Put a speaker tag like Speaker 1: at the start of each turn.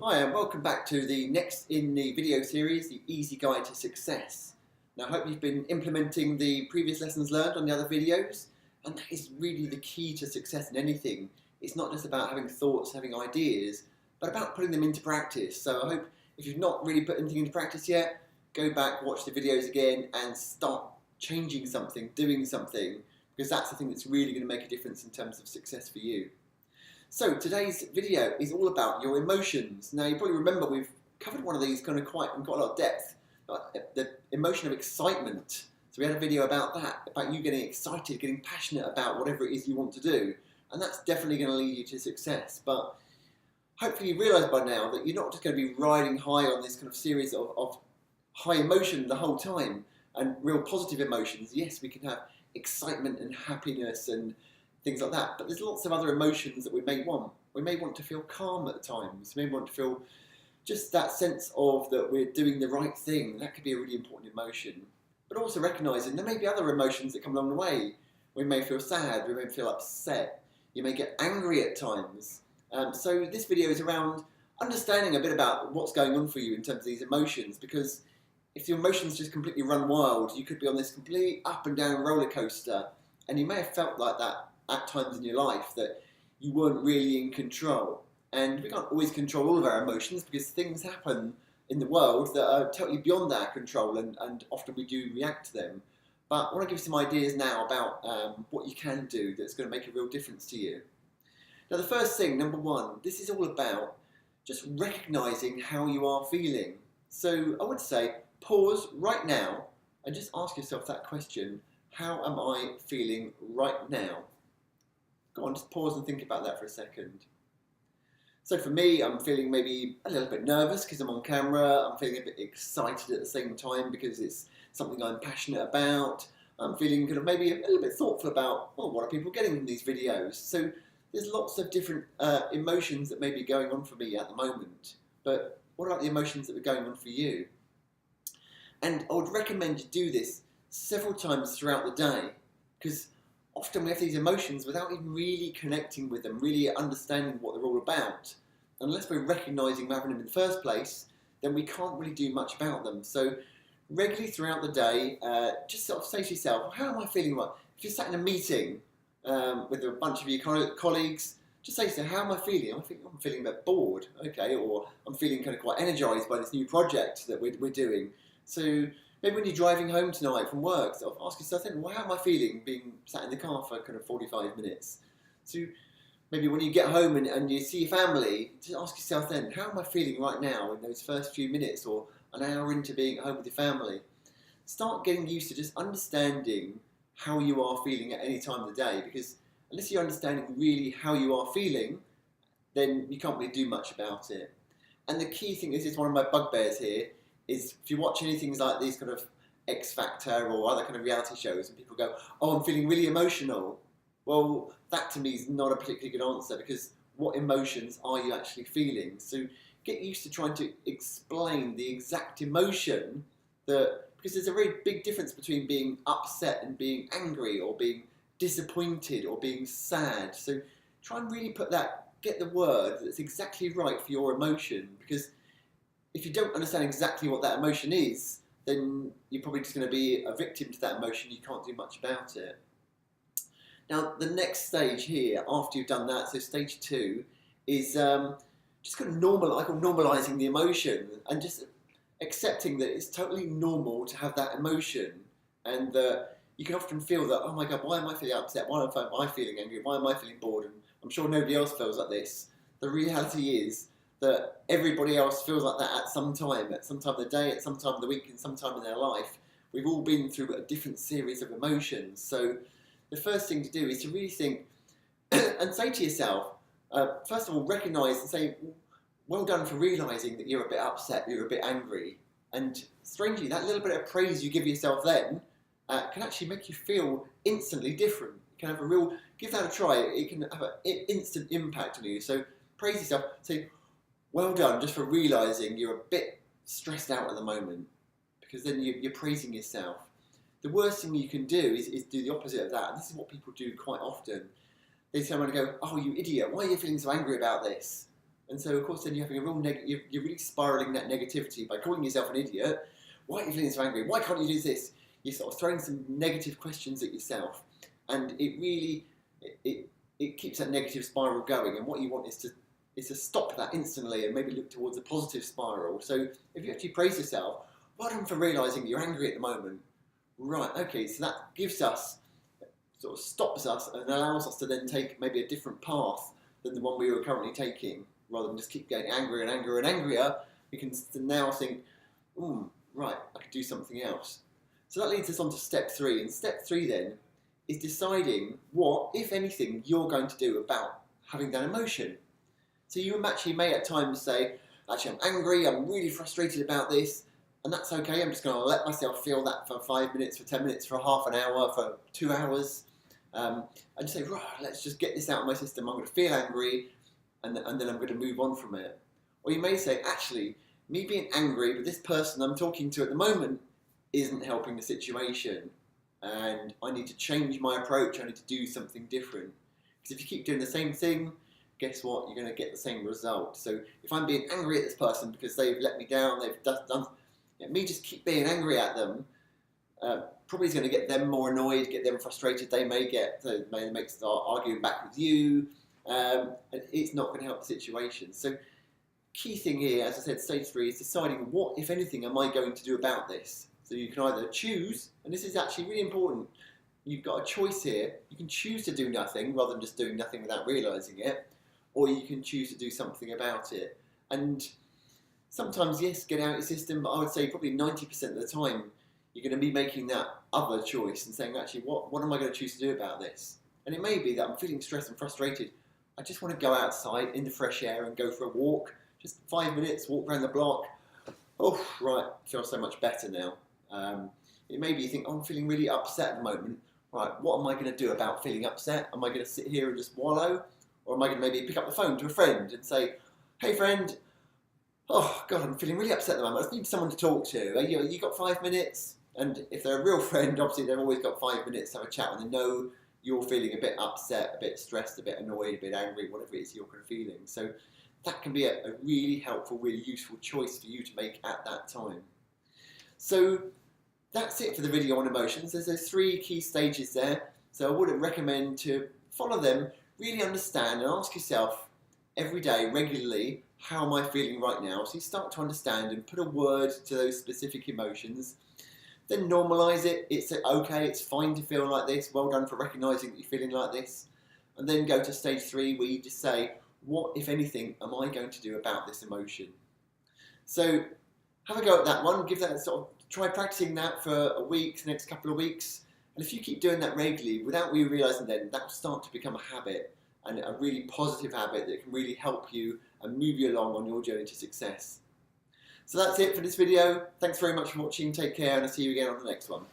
Speaker 1: Hi and welcome back to the next in the video series, the Easy Guide to Success. Now I hope you've been implementing the previous lessons learned on the other videos, and that is really the key to success in anything. It's not just about having thoughts, having ideas, but about putting them into practice. So I hope if you've not really put anything into practice yet, go back, watch the videos again and start changing something, doing something, because that's the thing that's really going to make a difference in terms of success for you. So today's video is all about your emotions. Now you probably remember we've covered one of these kind of quite a lot of depth, the emotion of excitement. So we had a video about that, about you getting excited, getting passionate about whatever it is you want to do. And that's definitely going to lead you to success. But hopefully you realise by now that you're not just going to be riding high on this kind of series of high emotion the whole time and real positive emotions. Yes, we can have excitement and happiness and things like that, but there's lots of other emotions that we may want. We may want to feel calm at times. We may want to feel just that sense of that we're doing the right thing. That could be a really important emotion. But also recognising there may be other emotions that come along the way. We may feel sad, we may feel upset, you may get angry at times. So this video is around understanding a bit about what's going on for you in terms of these emotions, because if your emotions just completely run wild, you could be on this complete up and down roller coaster, and you may have felt like that at times in your life, that you weren't really in control. And we can't always control all of our emotions because things happen in the world that are totally beyond our control, and often we do react to them. But I want to give you some ideas now about what you can do that's going to make a real difference to you. Now the first thing, number one, this is all about just recognising how you are feeling. So I would say pause right now and just ask yourself that question: how am I feeling right now? Go on, just pause and think about that for a second. So for me, I'm feeling maybe a little bit nervous because I'm on camera. I'm feeling a bit excited at the same time because it's something I'm passionate about. I'm feeling kind of maybe a little bit thoughtful about, well, what are people getting in these videos? So there's lots of different emotions that may be going on for me at the moment. But what about the emotions that are going on for you? And I would recommend you do this several times throughout the day, because often we have these emotions without even really connecting with them, really understanding what they're all about. Unless we're recognising we're having them in the first place, then we can't really do much about them. So regularly throughout the day, just sort of say to yourself, well, how am I feeling right? If you're sat in a meeting with a bunch of your colleagues, just say to yourself, how am I feeling? I'm feeling a bit bored, okay, or I'm feeling kind of quite energised by this new project that we're doing. So maybe when you're driving home tonight from work, sort of ask yourself then, well, how am I feeling being sat in the car for kind of 45 minutes? So maybe when you get home and you see your family, just ask yourself then, how am I feeling right now in those first few minutes or an hour into being at home with your family? Start getting used to just understanding how you are feeling at any time of the day, because unless you're understanding really how you are feeling, then you can't really do much about it. And the key thing is one of my bugbears here, is if you watch anything like these kind of X Factor or other kind of reality shows and people go, oh, I'm feeling really emotional. Well, that to me is not a particularly good answer, because what emotions are you actually feeling? So get used to trying to explain the exact emotion, because there's a very big difference between being upset and being angry, or being disappointed or being sad. So try and really get the word that's exactly right for your emotion, because if you don't understand exactly what that emotion is, then you're probably just going to be a victim to that emotion. You can't do much about it. Now, the next stage here, after you've done that, so stage 2, is just kind of normalising the emotion and just accepting that it's totally normal to have that emotion, and that you can often feel that, oh my God, why am I feeling upset? Why am I feeling angry? Why am I feeling bored? And I'm sure nobody else feels like this. The reality is that everybody else feels like that at some time of the day, at some time of the week, and some time in their life. We've all been through a different series of emotions. So the first thing to do is to really think and say to yourself, first of all, recognise and say, well done for realising that you're a bit upset, you're a bit angry. And strangely, that little bit of praise you give yourself then can actually make you feel instantly different. You can have give that a try. It can have an instant impact on you. So praise yourself, say, well done just for realising you're a bit stressed out at the moment, because then you're praising yourself. The worst thing you can do is do the opposite of that, and this is what people do quite often. They turn around and go, oh, you idiot, why are you feeling so angry about this? And so, of course, then you're having a real you're really spiraling that negativity by calling yourself an idiot. Why are you feeling so angry? Why can't you do this? You're sort of throwing some negative questions at yourself, and it really it keeps that negative spiral going. And what you want is to stop that instantly and maybe look towards a positive spiral. So if you actually praise yourself, well done for realising you're angry at the moment. Right, okay, so that gives us, sort of stops us and allows us to then take maybe a different path than the one we were currently taking. Rather than just keep getting angrier and angrier and angrier, we can now think, right, I could do something else. So that leads us on to step 3. And step 3 then is deciding what, if anything, you're going to do about having that emotion. So you actually may at times say, actually I'm angry, I'm really frustrated about this, and that's okay, I'm just going to let myself feel that for 5 minutes, for 10 minutes, for half an hour, for 2 hours, and just say, right, let's just get this out of my system, I'm going to feel angry, and then I'm going to move on from it. Or you may say, actually, me being angry with this person I'm talking to at the moment isn't helping the situation, and I need to change my approach, I need to do something different. Because if you keep doing the same thing, guess what? You're going to get the same result. So if I'm being angry at this person because they've let me down, they've done me just keep being angry at them, probably is going to get them more annoyed, get them frustrated. They may start arguing back with you, and it's not going to help the situation. So key thing here, as I said, stage 3 is deciding what, if anything, am I going to do about this. So you can either choose, and this is actually really important, you've got a choice here. You can choose to do nothing rather than just doing nothing without realising it, or you can choose to do something about it. And sometimes, yes, get out your system, but I would say probably 90% of the time you're going to be making that other choice and saying, actually, what am I going to choose to do about this? And it may be that I'm feeling stressed and frustrated. I just want to go outside in the fresh air and go for a walk, just 5 minutes, walk around the block. Oh, right, I feel so much better now. It may be you think, I'm feeling really upset at the moment. Right, what am I going to do about feeling upset? Am I going to sit here and just wallow? Or am I going to maybe pick up the phone to a friend and say, hey friend, oh God, I'm feeling really upset at the moment. I just need someone to talk to. You got 5 minutes? And if they're a real friend, obviously they've always got 5 minutes to have a chat when they know you're feeling a bit upset, a bit stressed, a bit annoyed, a bit angry, whatever it is you're kind of feeling. So that can be a really helpful, really useful choice for you to make at that time. So that's it for the video on emotions. There's those 3 key stages there. So I would recommend to follow them, really understand and ask yourself every day, regularly, how am I feeling right now? So you start to understand and put a word to those specific emotions. Then normalise it. It's okay, it's fine to feel like this. Well done for recognising that you're feeling like this. And then go to stage 3 where you just say, what, if anything, am I going to do about this emotion? So have a go at that one. Give that try practicing that for a week, the next couple of weeks. And if you keep doing that regularly, without you realising then, that will start to become a habit, and a really positive habit that can really help you and move you along on your journey to success. So that's it for this video. Thanks very much for watching. Take care, and I'll see you again on the next one.